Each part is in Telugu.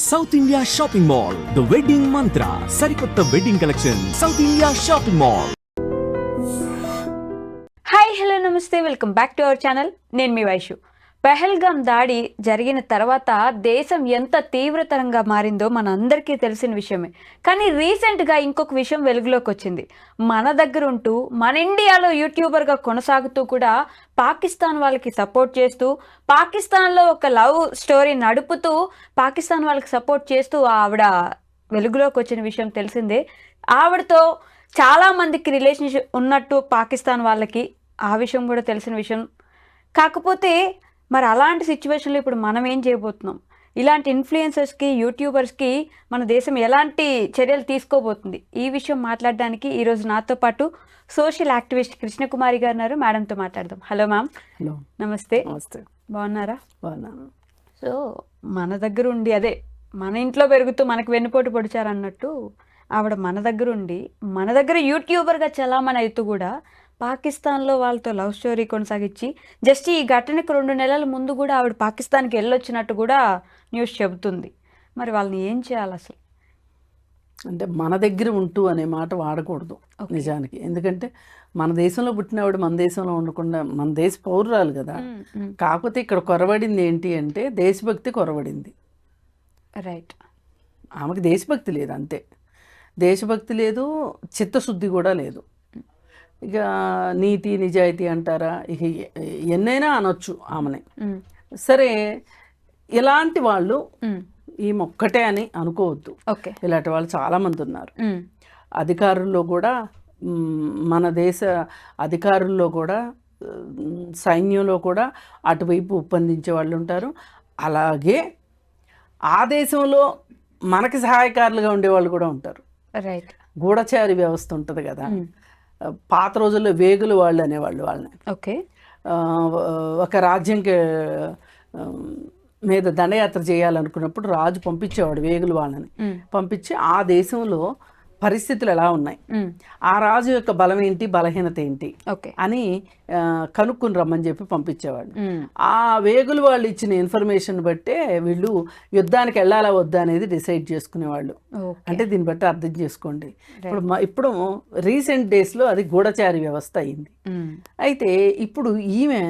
South India shopping mall the wedding mantra సరికొత్త wedding collection south India shopping mall. Hi hello నమస్తే, welcome back to our channel. నేను మీ వైషు. పెహల్గామ్ దాడి జరిగిన తర్వాత దేశం ఎంత తీవ్రతరంగా మారిందో మన అందరికీ తెలిసిన విషయమే. కానీ రీసెంట్గా ఇంకొక విషయం వెలుగులోకి వచ్చింది. మన దగ్గర ఉంటూ మన ఇండియాలో యూట్యూబర్గా కొనసాగుతూ కూడా పాకిస్తాన్ వాళ్ళకి సపోర్ట్ చేస్తూ, పాకిస్తాన్లో ఒక లవ్ స్టోరీ నడుపుతూ పాకిస్తాన్ వాళ్ళకి సపోర్ట్ చేస్తూ ఆవిడ వెలుగులోకి వచ్చిన విషయం తెలిసిందే. ఆవిడతో చాలామందికి రిలేషన్షిప్ ఉన్నట్టు పాకిస్తాన్ వాళ్ళకి ఆ విషయం కూడా తెలిసిన విషయం. కాకపోతే మరి అలాంటి సిచ్యువేషన్లో ఇప్పుడు మనం ఏం చేయబోతున్నాం? ఇలాంటి ఇన్ఫ్లుయెన్సర్స్కి, యూట్యూబర్స్కి మన దేశం ఎలాంటి చర్యలు తీసుకోబోతుంది? ఈ విషయం మాట్లాడడానికి ఈరోజు నాతో పాటు సోషల్ యాక్టివిస్ట్ కృష్ణకుమారి గారు ఉన్నారు. మేడంతో మాట్లాడదాం. Hello ma'am. హలో, నమస్తే. నమస్తే. బాగున్నారా? బాగున్నాను. సో మన దగ్గర ఉండి, అదే మన ఇంట్లో పెరుగుతూ మనకు వెన్నుపోటు పొడిచారన్నట్టు ఆవిడ మన దగ్గర ఉండి మన దగ్గర యూట్యూబర్గా చలామణి అవుతూ కూడా పాకిస్తాన్లో వాళ్ళతో లవ్ స్టోరీ కొనసాగించి జస్ట్ ఈ ఘటనకు 2 నెలల ముందు కూడా ఆవిడ పాకిస్తాన్కి వెళ్ళొచ్చినట్టు కూడా న్యూస్ చెబుతుంది. మరి వాళ్ళని ఏం చేయాలి అసలు? అంటే మన దగ్గర ఉంటూ అనే మాట వాడకూడదు నిజానికి. ఎందుకంటే మన దేశంలో పుట్టినవాడు మన దేశంలో ఉండకుండా, మన దేశ పౌరురాలు కదా. కాకపోతే ఇక్కడ కొరవడింది ఏంటి అంటే దేశభక్తి కొరవడింది. రైట్. ఆమెకు దేశభక్తి లేదు, అంతే. దేశభక్తి లేదు, చిత్తశుద్ధి కూడా లేదు. ఇక నీతి నిజాయితీ అంటారా, ఇక ఎన్నైనా అనొచ్చు ఆమెని. సరే, ఇలాంటి వాళ్ళు ఈమె ఒక్కటే అని అనుకోవద్దు. ఓకే. ఇలాంటి వాళ్ళు చాలామంది ఉన్నారు. అధికారుల్లో కూడా, మన దేశ అధికారుల్లో కూడా, సైన్యంలో కూడా అటువైపు ఒప్పందించే వాళ్ళు ఉంటారు. అలాగే ఆ దేశంలో మనకి సహాయకారులుగా ఉండేవాళ్ళు కూడా ఉంటారు. రైట్. గూఢచారి వ్యవస్థ ఉంటుంది కదా. పాత రోజుల్లో వేగులు వాళ్ళు అనేవాళ్ళు వాళ్ళని. ఓకే. ఒక రాజ్యంకి మీద దండయాత్ర చేయాలనుకున్నప్పుడు రాజు పంపించేవాడు వేగులు వాళ్ళని. పంపించి ఆ దేశంలో పరిస్థితులు ఎలా ఉన్నాయి, ఆ రాజు యొక్క బలం ఏంటి, బలహీనత ఏంటి అని కనుక్కుని రమ్మని చెప్పి పంపించేవాడు. ఆ వేగులు వాళ్ళు ఇచ్చిన ఇన్ఫర్మేషన్ బట్టే వీళ్ళు యుద్ధానికి వెళ్ళాలా వద్దా అనేది డిసైడ్ చేసుకునేవాళ్ళు. అంటే దీన్ని బట్టి అర్థం చేసుకోండి. ఇప్పుడు రీసెంట్ డేస్లో అది గూఢచారి వ్యవస్థ అయింది. అయితే ఇప్పుడు ఈమె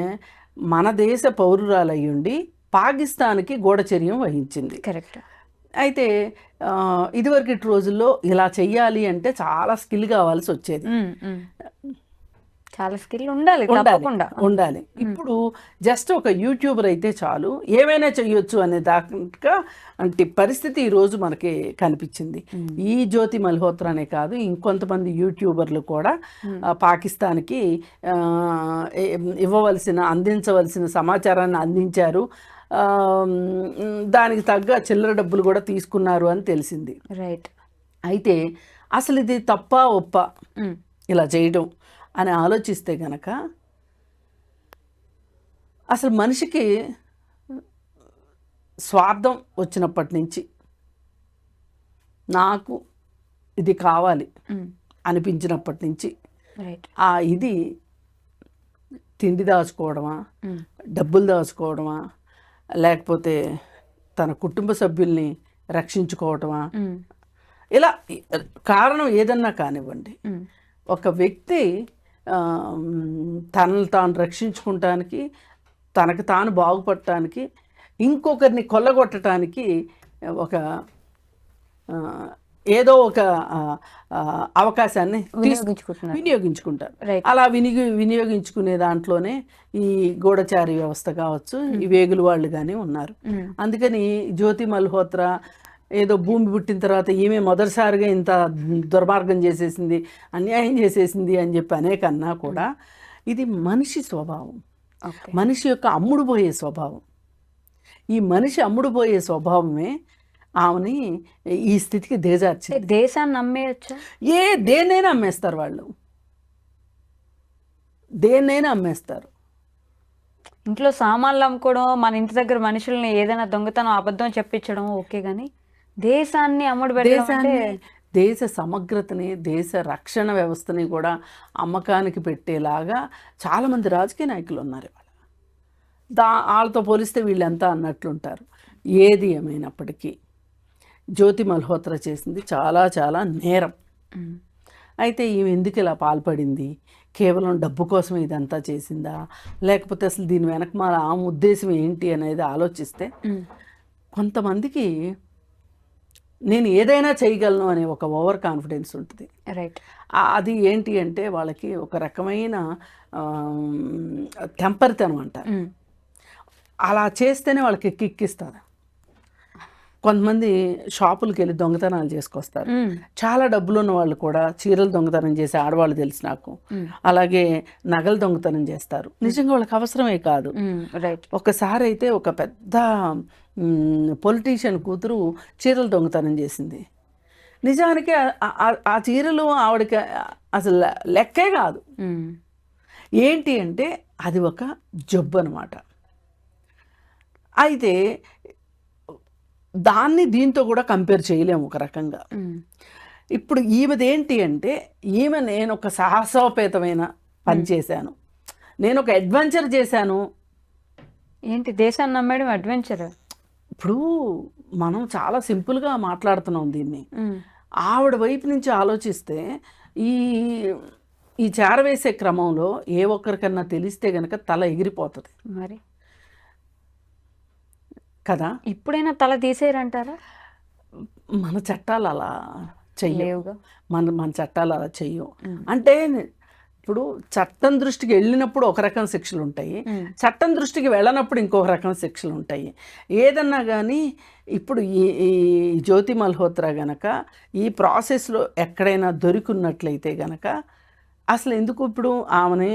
మన దేశ పౌరురాలు అయ్యుండి పాకిస్తాన్కి గూఢచర్యం వహించింది. కరెక్ట్. అయితే ఇదివరకు రోజుల్లో ఇలా చెయ్యాలి అంటే చాలా స్కిల్ కావాల్సి వచ్చేది. చాలా స్కిల్ ఉండాలి. ఇప్పుడు జస్ట్ ఒక యూట్యూబర్ అయితే చాలు, ఏమైనా చెయ్యొచ్చు అనే దాకా అంటే పరిస్థితి ఈరోజు మనకి కనిపించింది. ఈ జ్యోతి మల్హోత్రా అనే కాదు, ఇంకొంతమంది యూట్యూబర్లు కూడా పాకిస్తాన్కి అందించవలసిన సమాచారాన్ని అందించారు. దానికి తగ్గ చిల్లర డబ్బులు కూడా తీసుకున్నారు అని తెలిసింది. రైట్. అయితే అసలు ఇది తప్ప ఒప్ప ఇలా చేయడం అని ఆలోచిస్తే గనక, అసలు మనిషికి స్వార్థం వచ్చినప్పటి నుంచి, నాకు ఇది కావాలి అనిపించినప్పటి నుంచి, ఇది తిండి దాచుకోవడమా, డబ్బులు దాచుకోవడమా, లేకపోతే తన కుటుంబ సభ్యుల్ని రక్షించుకోవటమా, ఇలా కారణం ఏదన్నా కానివ్వండి, ఒక వ్యక్తి తనను తాను రక్షించుకుంటానికి, తనకు తాను బాగుపడటానికి, ఇంకొకరిని కొల్లగొట్టడానికి ఏదో ఒక అవకాశాన్ని వినియోగించుకుంటారు. అలా వినియోగించుకునే దాంట్లోనే ఈ గూఢచారి వ్యవస్థ కావచ్చు, ఈ వేగులు వాళ్ళు కానీ ఉన్నారు. అందుకని జ్యోతి మల్హోత్రా ఏదో భూమి పుట్టిన తర్వాత ఈమె మొదటిసారిగా ఇంత దుర్మార్గం చేసేసింది, అన్యాయం చేసేసింది అని చెప్పి అనేకన్నా కూడా ఇది మనిషి స్వభావం, మనిషి యొక్క అమ్ముడుపోయే స్వభావం. ఈ మనిషి అమ్ముడుపోయే స్వభావమే ఆమెని ఈ స్థితికి దిగజార్చింది. దేశాన్ని నమ్మేయచ్చా? దేన్నైనా అమ్మేస్తారు వాళ్ళు, దేన్నైనా అమ్మేస్తారు. ఇంట్లో సామాన్లు అమ్ముకోవడం, మన ఇంటి దగ్గర మనుషుల్ని ఏదైనా దొంగతనం అబద్ధం చెప్పించడం ఓకే, కానీ దేశాన్ని అమ్ముడు పెట్టడం, దేశ సమగ్రతని, దేశ రక్షణ వ్యవస్థని కూడా అమ్మకానికి పెట్టేలాగా చాలామంది రాజకీయ నాయకులు ఉన్నారు. వాళ్ళతో పోలిస్తే వీళ్ళంతా అన్నట్లుంటారు. ఏది ఏమైనప్పటికీ జ్యోతి మల్హోత్రా చేసింది చాలా చాలా నేరం. అయితే ఈమె ఎందుకు ఇలా పాల్పడింది, కేవలం డబ్బు కోసం ఇదంతా చేసిందా, లేకపోతే అసలు దీని వెనక మా ఆమె ఉద్దేశం ఏంటి అనేది ఆలోచిస్తే కొంతమందికి నేను ఏదైనా చేయగలను అనే ఒక ఓవర్ కాన్ఫిడెన్స్ ఉంటుంది. రైట్. అది ఏంటి అంటే వాళ్ళకి ఒక రకమైన టెంపరితనం అంటారు. అలా చేస్తేనే వాళ్ళకి కిక్కిస్తారు. కొంతమంది షాపులకి వెళ్ళి దొంగతనాలు చేసుకొస్తారు. చాలా డబ్బులు ఉన్న వాళ్ళు కూడా చీరలు దొంగతనం చేసే ఆడవాళ్ళు తెలుసు నాకు. అలాగే నగలు దొంగతనం చేస్తారు. నిజంగా వాళ్ళకి అవసరమే కాదు. ఒకసారి అయితే ఒక పెద్ద పొలిటీషియన్ కూతురు చీరలు దొంగతనం చేసింది. నిజానికి ఆ చీరలు ఆవిడకి అసలు లెక్కే కాదు. ఏంటి అంటే అది ఒక జబ్బు అనమాట. అయితే దాన్ని దీంతో కూడా కంపేర్ చేయలేము ఒక రకంగా. ఇప్పుడు ఈమెది ఏంటి అంటే నేను ఒక సాహసోపేతమైన పని చేశాను, నేను ఒక అడ్వెంచర్ చేశాను. ఏంటి దేశాన్ని నమ్మడం అడ్వెంచర్? ఇప్పుడు మనం చాలా సింపుల్గా మాట్లాడుతున్నాం దీన్ని. ఆవిడ వైపు నుంచి ఆలోచిస్తే ఈ చేరవేసే క్రమంలో ఏ ఒక్కరికన్నా తెలిస్తే గనక తల ఎగిరిపోతుంది మరి కదా. ఇప్పుడైనా తల తీసేయరంటారా? మన చట్టాలు అలా చెయ్యవు. మన చట్టాలు అలా చెయ్యవు. అంటే ఇప్పుడు చట్టం దృష్టికి వెళ్ళినప్పుడు ఒక రకం శిక్షలు ఉంటాయి, చట్టం దృష్టికి వెళ్ళనప్పుడు ఇంకొక రకం శిక్షలు ఉంటాయి. ఏదన్నా కానీ ఇప్పుడు ఈ జ్యోతి మల్హోత్రా గనక ఈ ప్రాసెస్లో ఎక్కడైనా దొరికినట్లయితే గనక అసలు ఎందుకు ఇప్పుడు ఆమెని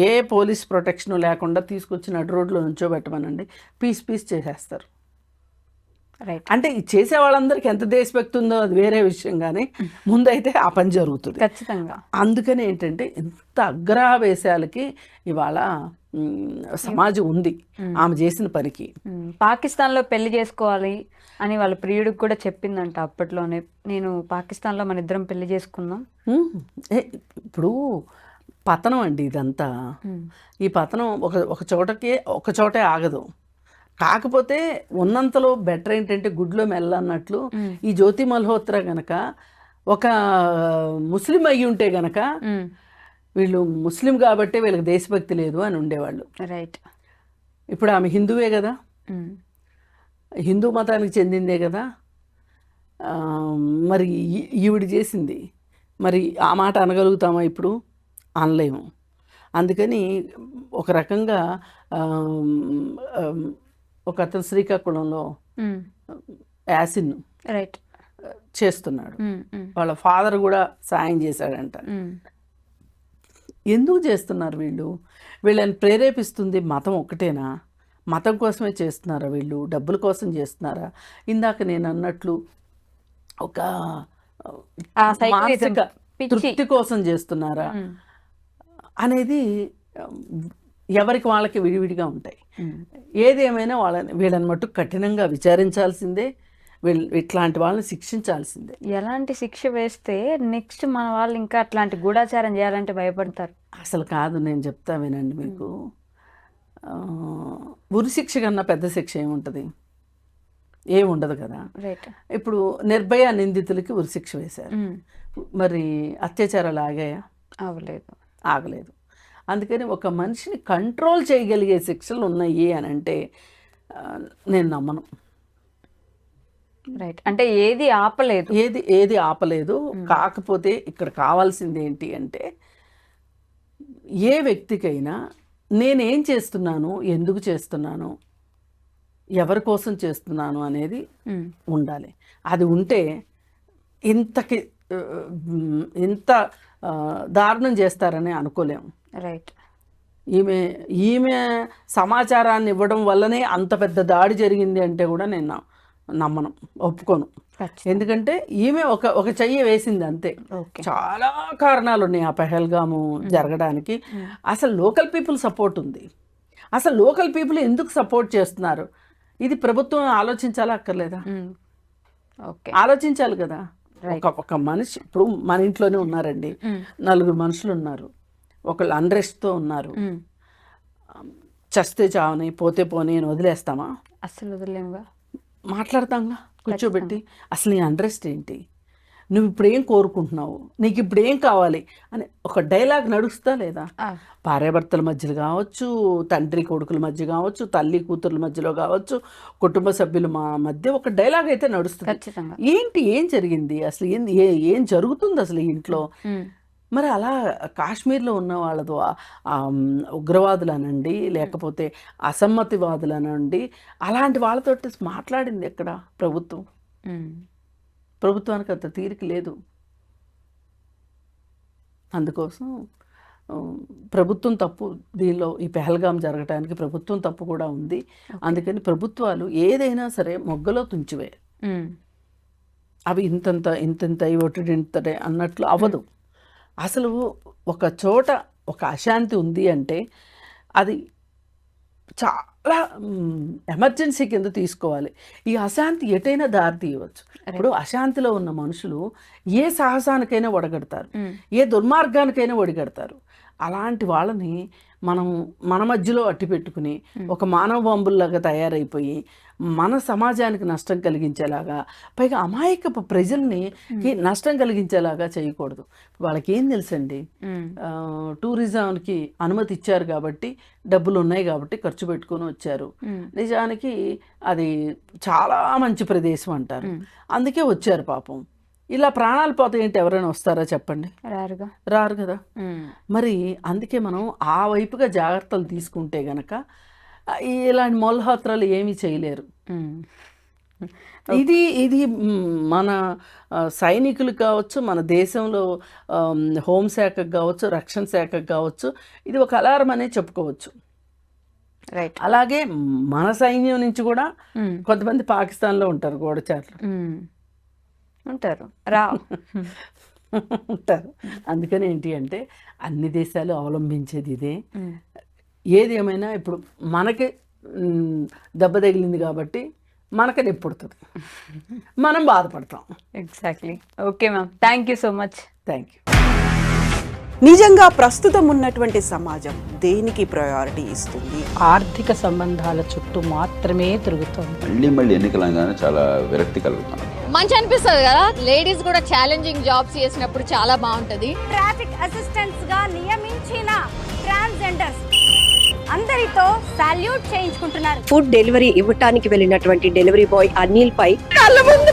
ఏ పోలీస్ ప్రొటెక్షన్ లేకుండా తీసుకొచ్చి నడు రోడ్లో నుంచోబెట్టమనండి, పీస్ చేసేస్తారు. రైట్. అంటే చేసే వాళ్ళందరికీ ఎంత దేశభక్తి ఉందో అది వేరే విషయం, కానీ ముందైతే ఆ పని జరుగుతుంది ఖచ్చితంగా. అందుకని ఏంటంటే ఎంత అగ్రవేశాలకి ఇవాళ సమాజం ఉంది ఆమె చేసిన పనికి. పాకిస్తాన్లో పెళ్లి చేసుకోవాలి అని వాళ్ళ ప్రియుడికి కూడా చెప్పిందంట అప్పట్లోనే. నేను పాకిస్తాన్లో మన ఇద్దరం పెళ్లి చేసుకున్నాం. ఇప్పుడు పతనం అండి ఇదంతా. ఈ పతనం ఒక చోటే ఆగదు. కాకపోతే ఉన్నంతలో బెటర్ ఏంటంటే గుడ్లో మెల్ల అన్నట్లు ఈ జ్యోతి మల్హోత్రా గనక ఒక ముస్లిం అయ్యి ఉంటే గనక వీళ్ళు ముస్లిం కాబట్టి వీళ్ళకి దేశభక్తి లేదు అని ఉండేవాళ్ళు. రైట్. ఇప్పుడు ఆమె హిందువే కదా, హిందూ మతానికి చెందిందే కదా. మరి ఈవిడ చేసింది, మరి ఆ మాట అనగలుగుతామా ఇప్పుడు? అనలేము. అందుకని ఒక రకంగా ఒక అతను శ్రీకాకుళంలో యాసిన్ రైట్ చేస్తున్నాడు, వాళ్ళ ఫాదర్ కూడా సాయం చేశాడంట. ఎందుకు చేస్తున్నారు వీళ్ళని ప్రేరేపిస్తుంది మతం ఒక్కటేనా? మతం కోసమే చేస్తున్నారా వీళ్ళు? డబ్బుల కోసం చేస్తున్నారా? ఇందాక నేను అన్నట్లు ఒక మానసిక తృప్తి కోసం చేస్తున్నారా అనేది ఎవరికి వాళ్ళకి విడివిడిగా ఉంటాయి. ఏదేమైనా వీళ్ళని మట్టు కఠినంగా విచారించాల్సిందే, ఇట్లాంటి వాళ్ళని శిక్షించాల్సిందే. ఎలాంటి శిక్ష వేస్తే నెక్స్ట్ మన వాళ్ళు ఇంకా అట్లాంటి గూఢాచారం చేయాలంటే భయపడతారు? అసలు కాదు, నేను చెప్తా వినండి మీకు. ఉరి శిక్ష కన్నా పెద్ద శిక్ష ఏముంటుంది? ఏముండదు కదా. రైట్. ఇప్పుడు నిర్భయ నిందితులకి ఉరి శిక్ష వేశారు, మరి అత్యాచారాలు ఆగాయా? ఆగలేదు. అందుకని ఒక మనిషిని కంట్రోల్ చేయగలిగే శిక్షలు ఉన్నాయి అని అంటే నేను నమ్మను. రైట్. అంటే ఏది ఆపలేదు. కాకపోతే ఇక్కడ కావాల్సింది ఏంటి అంటే ఏ వ్యక్తికైనా నేనేం చేస్తున్నాను, ఎందుకు చేస్తున్నాను, ఎవరి కోసం చేస్తున్నాను అనేది ఉండాలి. అది ఉంటే ఇంత దారుణం చేస్తారని అనుకోలేము. రైట్. ఈమె సమాచారాన్ని ఇవ్వడం వల్లనే అంత పెద్ద దాడి జరిగింది అంటే కూడా నేను నమ్మను, ఒప్పుకోను. ఎందుకంటే ఈమె ఒక చెయ్యి వేసింది అంతే. చాలా కారణాలు ఉన్నాయి ఆ పహల్గాము జరగడానికి. అసలు లోకల్ పీపుల్ సపోర్ట్ ఉంది. అసలు లోకల్ పీపుల్ ఎందుకు సపోర్ట్ చేస్తున్నారు, ఇది ప్రభుత్వం ఆలోచించాలా అక్కర్లేదా? ఆలోచించాలి కదా. ఒక మనిషి ఇప్పుడు మన ఇంట్లోనే ఉన్నారండి, 4 మనుషులు ఉన్నారు, ఒకళ్ళు అన్రెస్ట్తో ఉన్నారు. చస్తే చావని పోతే పోనీ అని వదిలేస్తామా? అసలు వదిలేముగా. మాట్లాడతాంగా. కూర్చోబెట్టి అసలు నీ అంట్రెస్ట్ ఏంటి, నువ్వు ఇప్పుడు ఏం కోరుకుంటున్నావు, నీకు ఇప్పుడు ఏం కావాలి అని ఒక డైలాగ్ నడుస్తా లేదా? భార్యాభర్తల మధ్యలో కావచ్చు, తండ్రి కొడుకుల మధ్య కావచ్చు, తల్లి కూతుర్ల మధ్యలో కావచ్చు, కుటుంబ సభ్యుల మధ్య ఒక డైలాగ్ అయితే నడుస్తుంది. ఏంటి, ఏం జరిగింది అసలు, ఏం జరుగుతుంది అసలు ఈ ఇంట్లో? మరి అలా కాశ్మీర్లో ఉన్న వాళ్ళతో ఉగ్రవాదులు అనండి, లేకపోతే అసమ్మతివాదులు అనండి, అలాంటి వాళ్ళతో మాట్లాడింది ఎక్కడ ప్రభుత్వం? ప్రభుత్వానికి అంత తీరిక లేదు. అందుకోసం ప్రభుత్వం తప్పు దీనిలో, ఈ పెహల్గాం జరగటానికి ప్రభుత్వం తప్పు కూడా ఉంది. అందుకని ప్రభుత్వాలు ఏదైనా సరే మొగ్గలో తుంచివే, అవి ఇంతంత ఒట్టింతటే అన్నట్లు అవ్వదు. అసలు ఒక చోట ఒక అశాంతి ఉంది అంటే అది చాలా ఎమర్జెన్సీ కింద తీసుకోవాలి. ఈ అశాంతి ఎటైనా దారి తీయవచ్చు. ఇప్పుడు అశాంతిలో ఉన్న మనుషులు ఏ సాహసానికైనా ఒడగడతారు, ఏ దుర్మార్గానికైనా ఒడిగడతారు. అలాంటి వాళ్ళని మనం మన మధ్యలో అట్టి పెట్టుకుని ఒక మానవ బాంబుల్లాగా తయారైపోయి మన సమాజానికి నష్టం కలిగించేలాగా, పైగా అమాయకపు ప్రజల్ని నష్టం కలిగించేలాగా చేయకూడదు. వాళ్ళకి ఏం తెలుసండి, టూరిజంకి అనుమతి ఇచ్చారు కాబట్టి, డబ్బులు ఉన్నాయి కాబట్టి ఖర్చు పెట్టుకొని వచ్చారు. నిజానికి అది చాలా మంచి ప్రదేశం అంటారు, అందుకే వచ్చారు పాపం. ఇలా ప్రాణాలు పోతే ఏంటి, ఎవరైనా వస్తారా చెప్పండి? రారు కదా. మరి అందుకే మనం ఆ వైపుగా జాగ్రత్తలు తీసుకుంటే గనక ఇలాంటి మొల్హోత్రాలు ఏమీ చేయలేరు. ఇది మన సైనికులు కావచ్చు, మన దేశంలో హోంశాఖకు కావచ్చు, రక్షణ శాఖకు కావచ్చు, ఇది ఒక అలారం అనే చెప్పుకోవచ్చు. రైట్. అలాగే మన సైన్యం నుంచి కూడా కొంతమంది పాకిస్తాన్లో ఉంటారు, గూఢచారులు ఉంటారు ఉంటారు. అందుకని ఏంటి అంటే అన్ని దేశాలు అవలంబించేది ఇదే. ఏది ఏమైనా ఇప్పుడు మనకి దెబ్బ తగిలింది కాబట్టి మనకది ఎప్పుడుతుంది, మనం బాధపడతాం. Exactly. Okay ma'am, thank you so much. Thank you. నిజంగా ప్రస్తుతం ఉన్నటువంటి సమాజం దేనికి ప్రయారిటీ ఇస్తుంది? ఆర్థిక సంబంధాల చుట్టూ మాత్రమే తిరుగుతోంది. మళ్ళీ ఎన్నికలంగానే చాలా విరక్తి కలుగుతున్నాం. మంచి అనిపిస్తుంది కదా, లేడీస్ కూడా ఛాలెంజింగ్ జాబ్స్ చేసినప్పుడు చాలా బాగుంటది. ట్రాఫిక్ అసిస్టెంట్స్ గా నియమించిన ట్రాన్స్జెండర్స్ అందరితో సాల్యూట్ చేయించుకుంటున్నారు. ఫుడ్ డెలివరీ ఇవ్వటానికి వెళ్ళినటువంటి డెలివరీ బాయ్ అనిల్ పై కళ్ళ ముందు